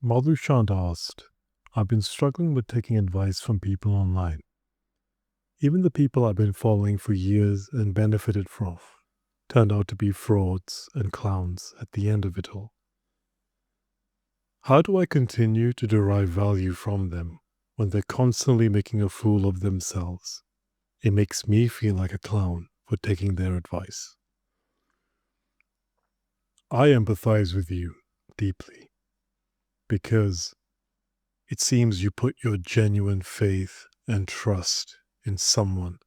Madhuchand asked, I've been struggling with taking advice from people online. Even the people I've been following for years and benefited from turned out to be frauds and clowns at the end of it all. How do I continue to derive value from them when they're constantly making a fool of themselves? It makes me feel like a clown for taking their advice. I empathize with you deeply because it seems you put your genuine faith and trust in someone.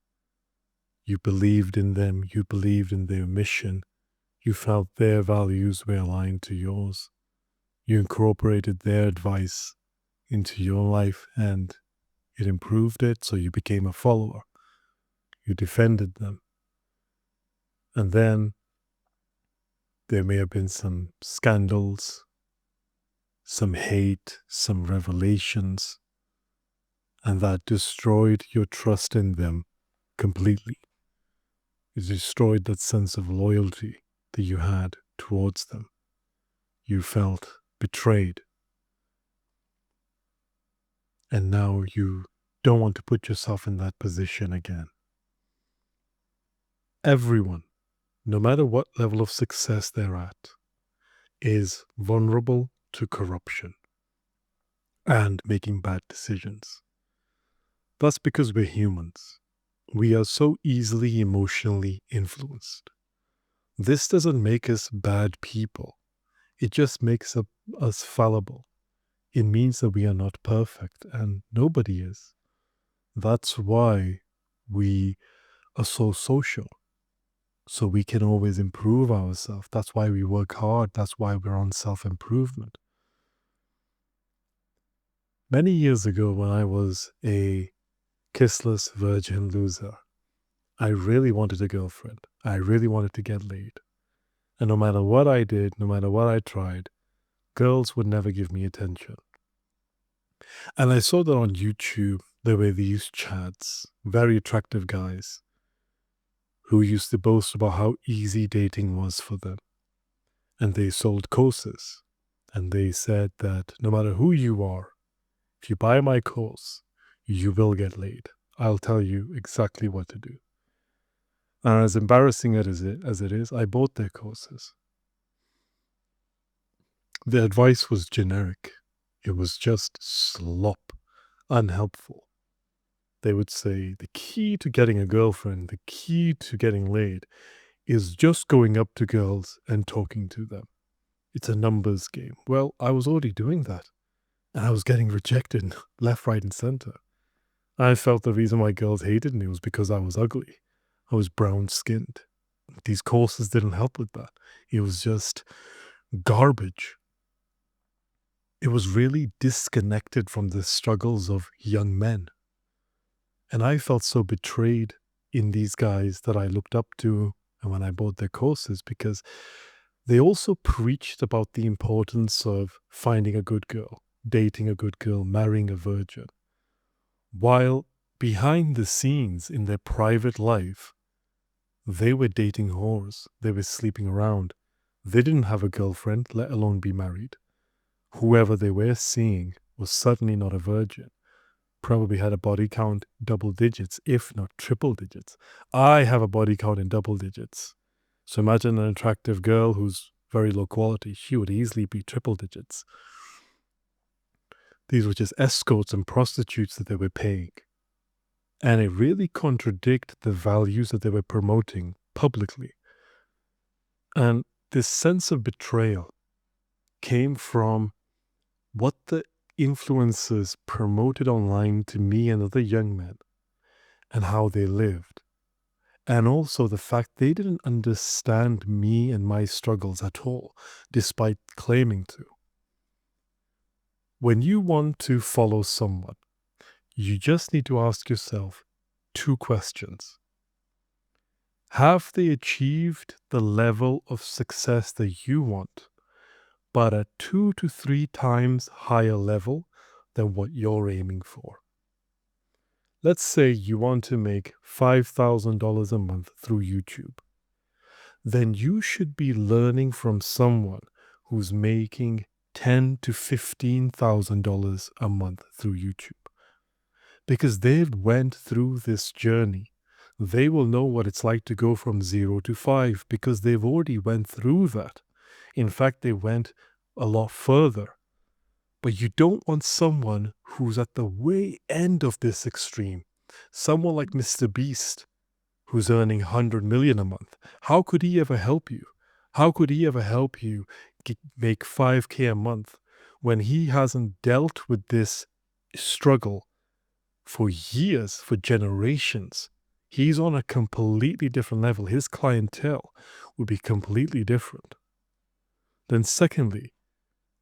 You believed in them, you believed in their mission, you felt their values were aligned to yours. You incorporated their advice into your life and it improved it, so you became a follower. You defended them. And then there may have been some scandals, some hate, some revelations, and that destroyed your trust in them completely. It destroyed that sense of loyalty that you had towards them. You felt betrayed. And now you don't want to put yourself in that position again. Everyone, no matter what level of success they're at, is vulnerable to corruption and making bad decisions. That's because we're humans. We are so easily emotionally influenced. This doesn't make us bad people. It just makes us fallible. It means that we are not perfect, and nobody is. That's why we are so social. So we can always improve ourselves. That's why we work hard. That's why we're on self-improvement. Many years ago, when I was a kissless virgin loser, I really wanted a girlfriend. I really wanted to get laid. And no matter what I did, no matter what I tried, girls would never give me attention. And I saw that on YouTube, there were these chads, very attractive guys, who used to boast about how easy dating was for them. And they sold courses. And they said that no matter who you are, if you buy my course, you will get laid. I'll tell you exactly what to do. And as embarrassing as it is, I bought their courses. The advice was generic. It was just slop, unhelpful. They would say the key to getting a girlfriend, the key to getting laid, is just going up to girls and talking to them. It's a numbers game. Well, I was already doing that. And I was getting rejected left, right, and center. I felt the reason why girls hated me was because I was ugly. I was brown-skinned. These courses didn't help with that. It was just garbage. It was really disconnected from the struggles of young men. And I felt so betrayed in these guys that I looked up to and when I bought their courses, because they also preached about the importance of finding a good girl, dating a good girl, marrying a virgin. While behind the scenes in their private life, they were dating whores. They were sleeping around. They didn't have a girlfriend, let alone be married. Whoever they were seeing was certainly not a virgin. Probably had a body count double digits, if not triple digits. I have a body count in double digits. So imagine an attractive girl who's very low quality. She would easily be triple digits. These were just escorts and prostitutes that they were paying. And it really contradicted the values that they were promoting publicly. And this sense of betrayal came from what the influencers promoted online to me and other young men and how they lived. And also the fact they didn't understand me and my struggles at all, despite claiming to. When you want to follow someone, you just need to ask yourself two questions. Have they achieved the level of success that you want, but at 2 to 3 times higher level than what you're aiming for? Let's say you want to make $5,000 a month through YouTube. Then you should be learning from someone who's making $10,000 to $15,000 a month through YouTube because they've went through this journey. They will know what it's like to go from 0 to 5 because they've already went through that. In fact, they went a lot further. But you don't want someone who's at the way end of this extreme. Someone like Mr. Beast, who's earning 100 million a month. How could he ever help you? How could he ever help you make 5K a month when he hasn't dealt with this struggle for years, for generations? He's on a completely different level. His clientele would be completely different. Then secondly,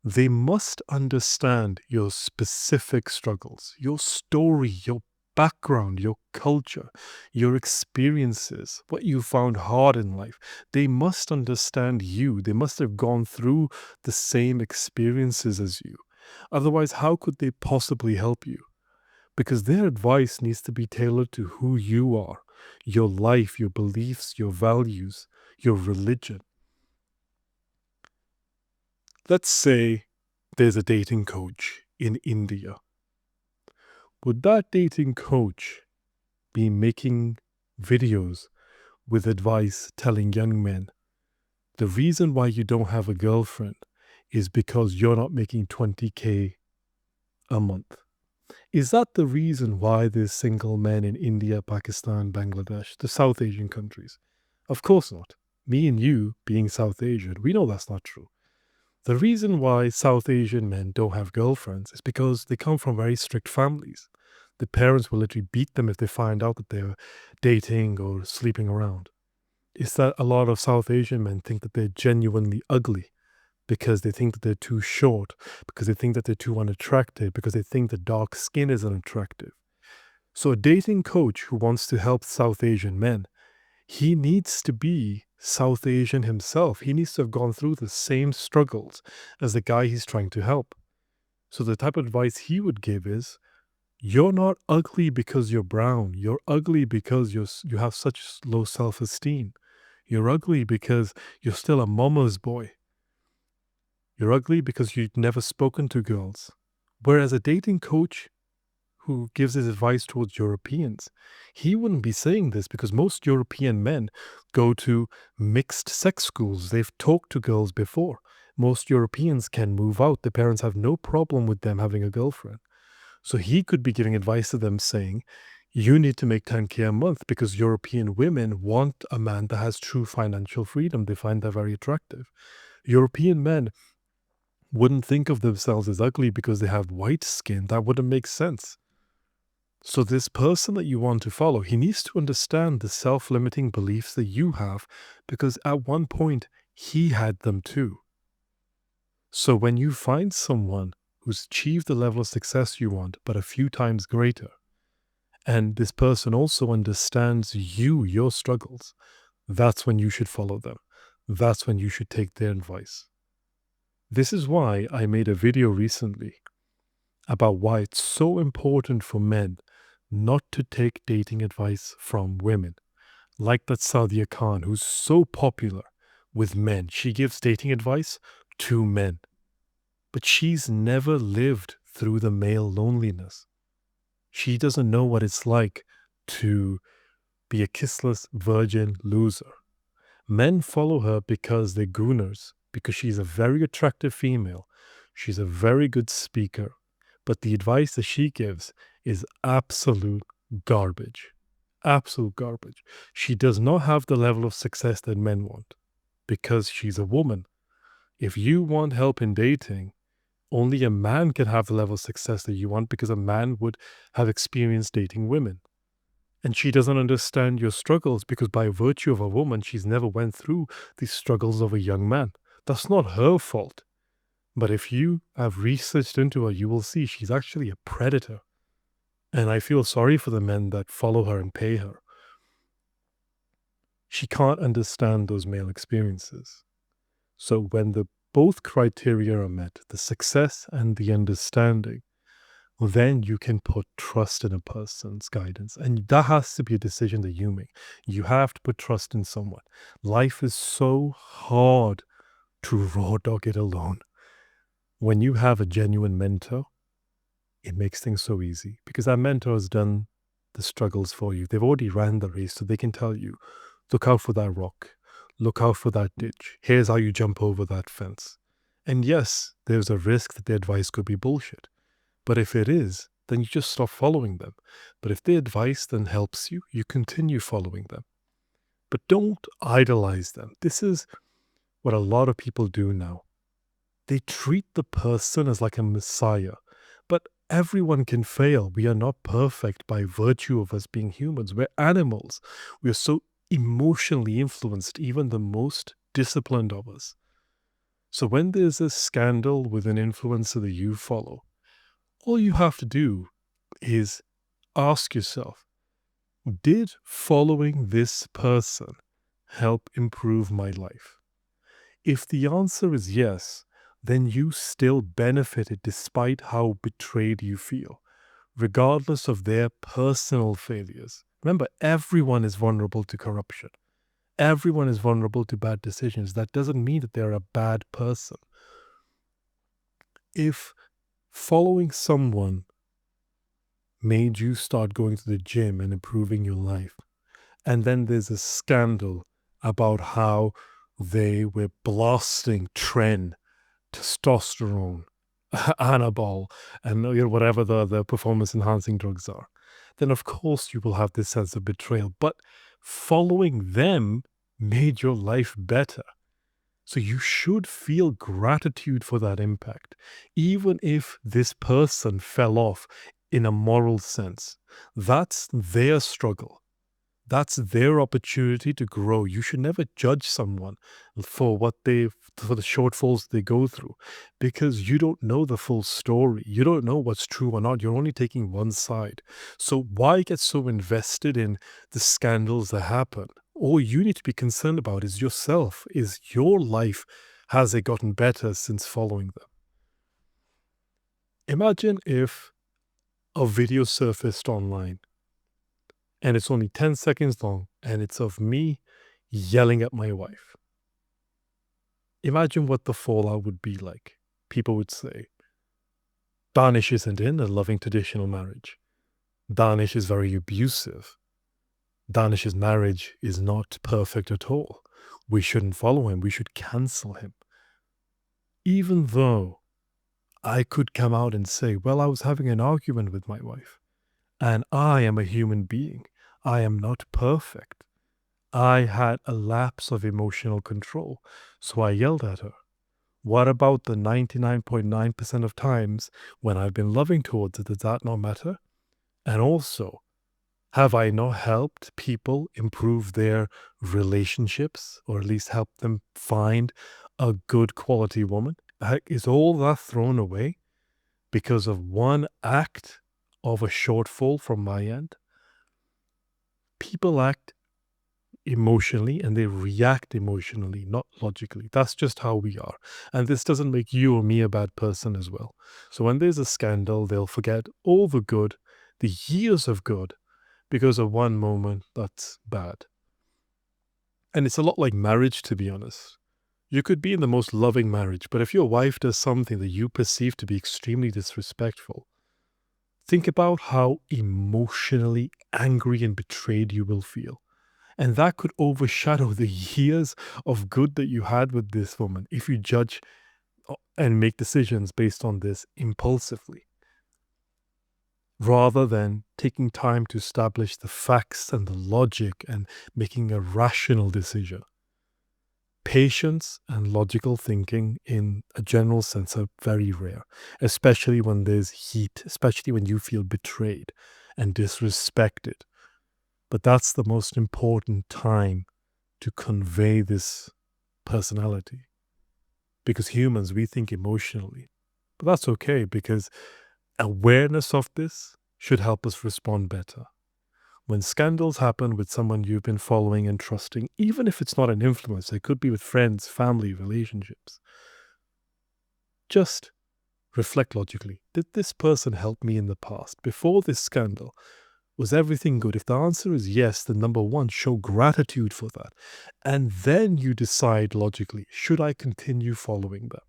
they must understand your specific struggles, your story, your background, your culture, your experiences, what you found hard in life. They must understand you. They must have gone through the same experiences as you. Otherwise, how could they possibly help you? Because their advice needs to be tailored to who you are, your life, your beliefs, your values, your religion. Let's say there's a dating coach in India. Would that dating coach be making videos with advice telling young men, the reason why you don't have a girlfriend is because you're not making 20K a month? Is that the reason why there's single men in India, Pakistan, Bangladesh, the South Asian countries? Of course not. Me and you, being South Asian, we know that's not true. The reason why South Asian men don't have girlfriends is because they come from very strict families. The parents will literally beat them if they find out that they're dating or sleeping around. It's that a lot of South Asian men think that they're genuinely ugly because they think that they're too short, because they think that they're too unattractive, because they think that dark skin is unattractive. So a dating coach who wants to help South Asian men, he needs to be South Asian himself. He needs to have gone through the same struggles as the guy he's trying to help. So the type of advice he would give is, you're not ugly because you're brown. You're ugly because you have such low self-esteem. You're ugly because you're still a mama's boy. You're ugly because you've never spoken to girls. Whereas a dating coach who gives his advice towards Europeans, he wouldn't be saying this because most European men go to mixed sex schools. They've talked to girls before. Most Europeans can move out. Their parents have no problem with them having a girlfriend. So he could be giving advice to them saying, you need to make 10K a month because European women want a man that has true financial freedom. They find that very attractive. European men wouldn't think of themselves as ugly because they have white skin. That wouldn't make sense. So this person that you want to follow, he needs to understand the self-limiting beliefs that you have because at one point he had them too. So when you find someone who's achieved the level of success you want, but a few times greater, and this person also understands you, your struggles, that's when you should follow them. That's when you should take their advice. This is why I made a video recently about why it's so important for men not to take dating advice from women. Like that Sadia Khan, who's so popular with men. She gives dating advice to men. But she's never lived through the male loneliness. She doesn't know what it's like to be a kissless virgin loser. Men follow her because they're gooners, because she's a very attractive female. She's a very good speaker. But the advice that she gives is absolute garbage. Absolute garbage. She does not have the level of success that men want because she's a woman. If you want help in dating, only a man can have the level of success that you want because a man would have experience dating women. And she doesn't understand your struggles because by virtue of a woman, she's never went through the struggles of a young man. That's not her fault. But if you have researched into her, you will see she's actually a predator. And I feel sorry for the men that follow her and pay her. She can't understand those male experiences. So when both criteria are met, the success and the understanding, then you can put trust in a person's guidance. And that has to be a decision that you make. You have to put trust in someone. Life is so hard to raw dog it alone. When you have a genuine mentor, it makes things so easy because that mentor has done the struggles for you. They've already ran the race, so they can tell you, look out for that rock, look out for that ditch. Here's how you jump over that fence. And yes, there's a risk that the advice could be bullshit. But if it is, then you just stop following them. But if the advice then helps you, you continue following them. But don't idolize them. This is what a lot of people do now. They treat the person as like a messiah. But everyone can fail. We are not perfect by virtue of us being humans. We're animals. We are so emotionally influenced, even the most disciplined of us. So when there's a scandal with an influencer that you follow, all you have to do is ask yourself, did following this person help improve my life? If the answer is yes, then you still benefited despite how betrayed you feel, regardless of their personal failures. Remember, everyone is vulnerable to corruption. Everyone is vulnerable to bad decisions. That doesn't mean that they're a bad person. If following someone made you start going to the gym and improving your life, and then there's a scandal about how they were blasting tren, testosterone, anabol, and whatever the performance enhancing drugs are, then of course you will have this sense of betrayal. But following them made your life better. So you should feel gratitude for that impact, even if this person fell off in a moral sense. That's their struggle. That's their opportunity to grow. You should never judge someone for for the shortfalls they go through, because you don't know the full story. You don't know what's true or not. You're only taking one side. So why get so invested in the scandals that happen? All you need to be concerned about is yourself. Is your life, has it gotten better since following them? Imagine if a video surfaced online and it's only 10 seconds long, and it's of me yelling at my wife. Imagine what the fallout would be like. People would say, Danish isn't in a loving traditional marriage. Danish is very abusive. Danish's marriage is not perfect at all. We shouldn't follow him. We should cancel him. Even though I could come out and say, well, I was having an argument with my wife, and I am a human being. I am not perfect. I had a lapse of emotional control, so I yelled at her. What about the 99.9% of times when I've been loving towards her? Does that not matter? And also, have I not helped people improve their relationships, or at least help them find a good quality woman? Is all that thrown away because of one act of a shortfall from my end? People act emotionally and they react emotionally, not logically. That's just how we are. And this doesn't make you or me a bad person as well. So when there's a scandal, they'll forget all the good, the years of good, because of one moment that's bad. And it's a lot like marriage, to be honest. You could be in the most loving marriage, but if your wife does something that you perceive to be extremely disrespectful, think about how emotionally angry and betrayed you will feel. And that could overshadow the years of good that you had with this woman if you judge and make decisions based on this impulsively, rather than taking time to establish the facts and the logic and making a rational decision. Patience and logical thinking in a general sense are very rare, especially when there's heat, especially when you feel betrayed and disrespected. But that's the most important time to convey this personality. Because humans, we think emotionally. But that's okay, because awareness of this should help us respond better. When scandals happen with someone you've been following and trusting, even if it's not an influencer, it could be with friends, family, relationships, just reflect logically. Did this person help me in the past? Before this scandal, was everything good? If the answer is yes, then number one, show gratitude for that. And then you decide logically, should I continue following them?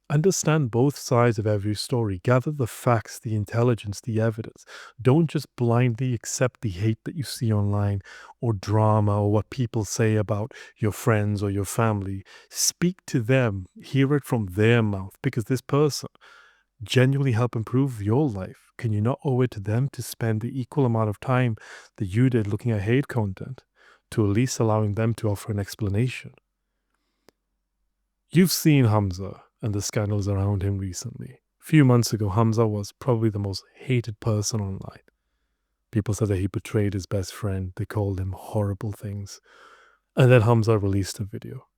Understand both sides of every story. Gather the facts, the intelligence, the evidence. Don't just blindly accept the hate that you see online or drama or what people say about your friends or your family. Speak to them, hear it from their mouth, because this person genuinely helped improve your life. Can you not owe it to them to spend the equal amount of time that you did looking at hate content, to at least allowing them to offer an explanation? You've seen Hamza and the scandals around him recently. A few months ago, Hamza was probably the most hated person online. People said that he betrayed his best friend. They called him horrible things. And then Hamza released a video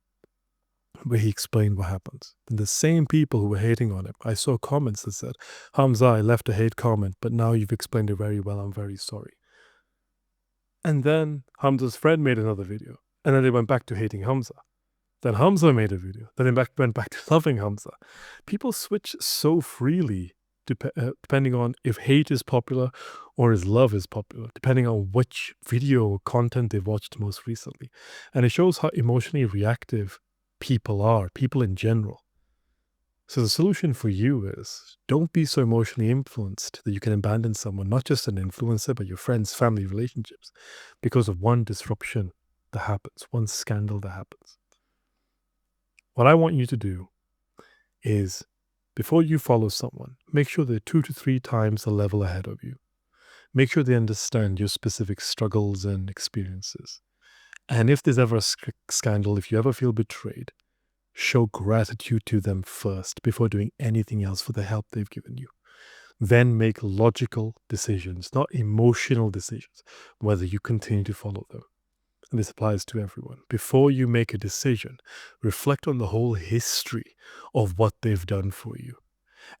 where he explained what happens. And the same people who were hating on him, I saw comments that said, Hamza, I left a hate comment, but now you've explained it very well. I'm very sorry. And then Hamza's friend made another video. And then they went back to hating Hamza. Then Hamza made a video. Then they went back to loving Hamza. People switch so freely depending on if hate is popular or if love is popular, depending on which video or content they've watched most recently. And it shows how emotionally reactive people are, people in general. So the solution for you is don't be so emotionally influenced that you can abandon someone, not just an influencer, but your friends, family, relationships, because of one disruption that happens, one scandal that happens. What I want you to do is, before you follow someone, make sure they're 2 to 3 times the level ahead of you. Make sure they understand your specific struggles and experiences. And if there's ever a scandal, if you ever feel betrayed, show gratitude to them first before doing anything else for the help they've given you. Then make logical decisions, not emotional decisions, whether you continue to follow them. And this applies to everyone. Before you make a decision, reflect on the whole history of what they've done for you.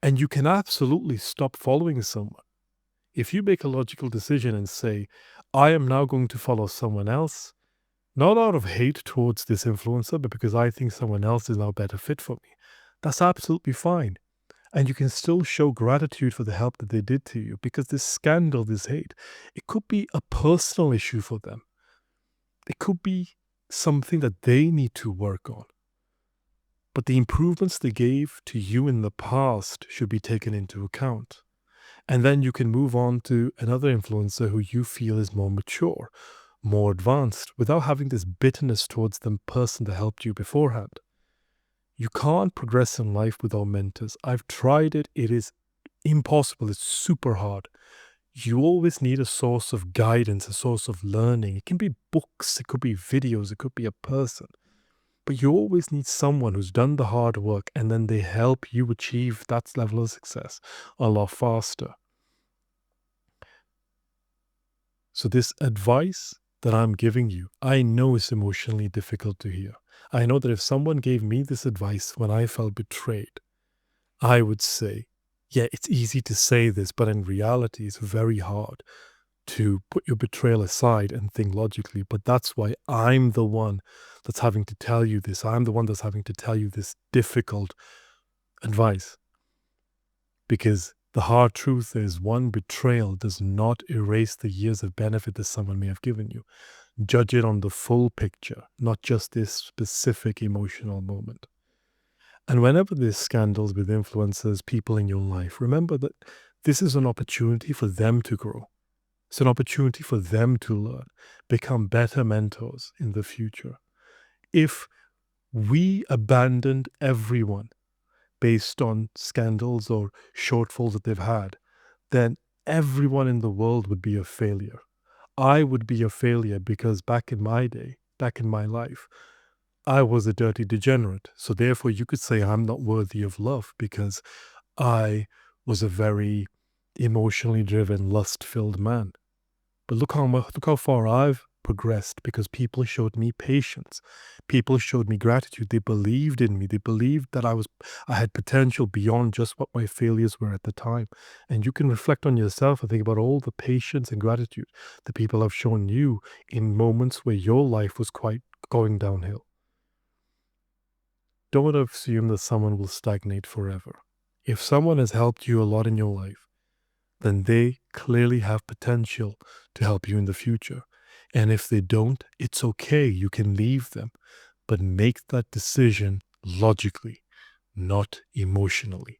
And you can absolutely stop following someone. If you make a logical decision and say, I am now going to follow someone else, not out of hate towards this influencer, but because I think someone else is now better fit for me, that's absolutely fine. And you can still show gratitude for the help that they did to you, because this scandal, this hate, it could be a personal issue for them. It could be something that they need to work on. But the improvements they gave to you in the past should be taken into account. And then you can move on to another influencer who you feel is more mature, more advanced, without having this bitterness towards the person that helped you beforehand. You can't progress in life without mentors. I've tried it. It is impossible. It's super hard. You always need a source of guidance, a source of learning. It can be books, it could be videos, it could be a person. But you always need someone who's done the hard work, and then they help you achieve that level of success a lot faster. So this advice that I'm giving you, I know it's emotionally difficult to hear. I know that if someone gave me this advice when I felt betrayed, I would say, yeah, it's easy to say this, but in reality, it's very hard to put your betrayal aside and think logically. But that's why I'm the one that's having to tell you this. I'm the one that's having to tell you this difficult advice. Because the hard truth is, one betrayal does not erase the years of benefit that someone may have given you. Judge it on the full picture, not just this specific emotional moment. And whenever there's scandals with influencers, people in your life, remember that this is an opportunity for them to grow. It's an opportunity for them to learn, become better mentors in the future. If we abandoned everyone based on scandals or shortfalls that they've had, then everyone in the world would be a failure. I would be a failure because back in my day, back in my life, I was a dirty degenerate. So therefore you could say I'm not worthy of love because I was a very emotionally driven, lust-filled man. But look how far I've progressed because people showed me patience. People showed me gratitude. They believed in me. They believed that I had potential beyond just what my failures were at the time. And you can reflect on yourself and think about all the patience and gratitude that people have shown you in moments where your life was quite going downhill. Don't assume that someone will stagnate forever. If someone has helped you a lot in your life, then they clearly have potential to help you in the future. And if they don't, it's okay. You can leave them, but make that decision logically, not emotionally.